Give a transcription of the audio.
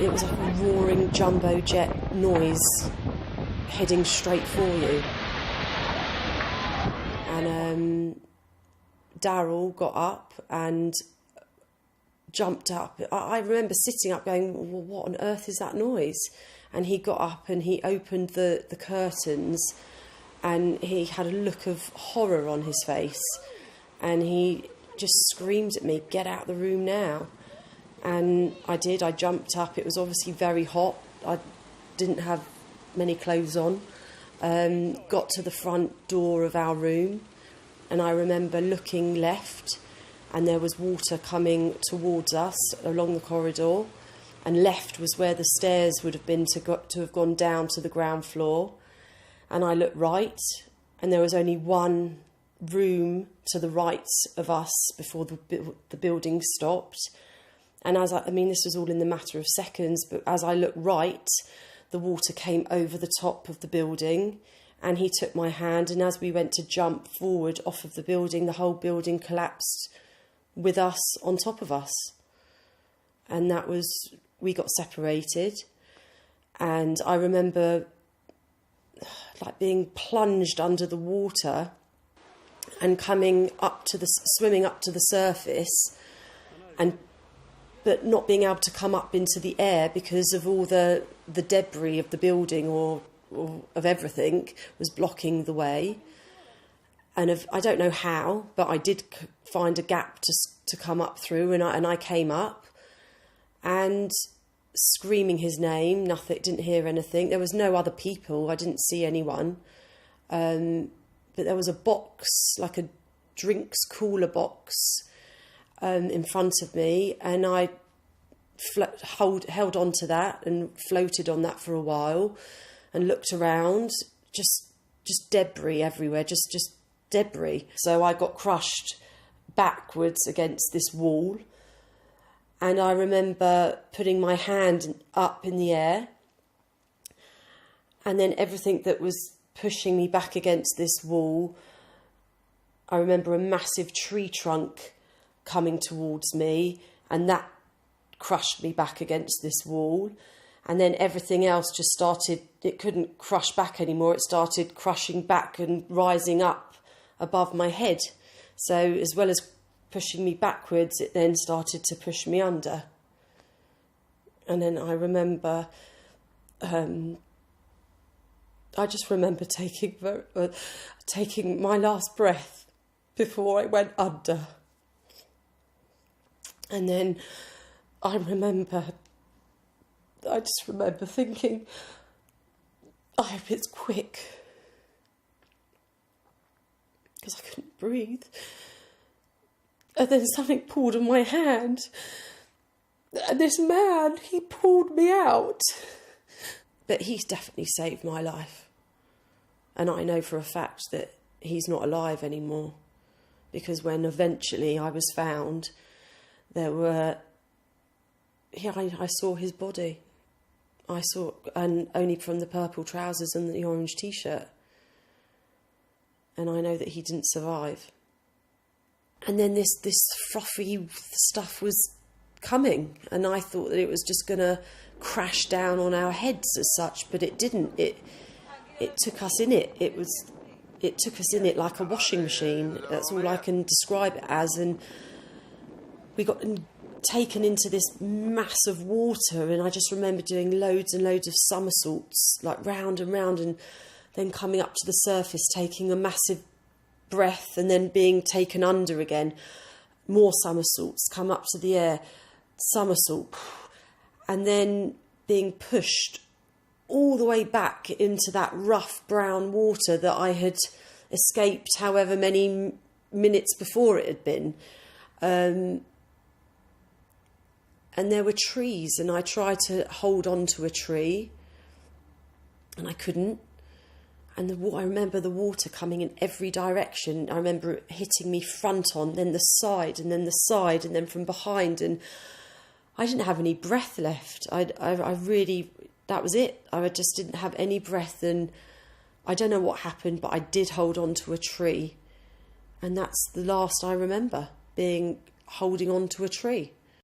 it was like a roaring jumbo jet noise heading straight for you. And Daryl got up and jumped up. I remember sitting up going, well, what on earth is that noise? And he got up and he opened the curtains, and he had a look of horror on his face, and he just screamed at me, get out of the room now. And I did. I jumped up. It was obviously very hot. I didn't have many clothes on. Got to the front door of our room, and I remember looking left, and there was water coming towards us along the corridor, and left was where the stairs would have been to have gone down to the ground floor. And I looked right, and there was only one room to the right of us before the building stopped. And I mean, this was all in the matter of seconds, but as I looked right, the water came over the top of the building, and he took my hand, and as we went to jump forward off of the building, the whole building collapsed with us on top of us. And that was, we got separated. And I remember like being plunged under the water and swimming up to the surface, but not being able to come up into the air because of all the debris of the building or of everything was blocking the way. And I don't know how, but I did find a gap to come up through, and I came up and screaming his name. Nothing, didn't hear anything. There was no other people. I didn't see anyone. But there was a box, like a drinks cooler box, in front of me, and I held on to that and floated on that for a while, and looked around. Just debris everywhere. Just debris. So I got crushed backwards against this wall. And I remember putting my hand up in the air, and then everything that was pushing me back against this wall, I remember a massive tree trunk coming towards me, and that crushed me back against this wall. And then everything else just started, it couldn't crush back anymore. It started crushing back and rising up above my head. So as well as pushing me backwards, it then started to push me under. And then I remember, I just remember taking my last breath before I went under. And then I just remember thinking, I hope it's quick, because I couldn't breathe. And then something pulled on my hand, and this man, he pulled me out. But he's definitely saved my life. And I know for a fact that he's not alive anymore, because when eventually I was found, I saw his body. And only from the purple trousers and the orange T-shirt. And I know that he didn't survive. And then this frothy stuff was coming, and I thought that it was just going to crash down on our heads as such, but it didn't. It took us in it. It took us in it like a washing machine. That's all I can describe it as. And we got taken into this mass of water, and I just remember doing loads and loads of somersaults, like round and round, and then coming up to the surface, taking a massive breath, and then being taken under again. More somersaults, come up to the air, somersault, and then being pushed all the way back into that rough brown water that I had escaped however many minutes before it had been. And there were trees, and I tried to hold on to a tree, and I couldn't. And I remember the water coming in every direction. I remember it hitting me front on, then the side, and then the side, and then from behind. And I didn't have any breath left. I really, that was it. I just didn't have any breath, and I don't know what happened, but I did hold on to a tree. And that's the last I remember, holding on to a tree.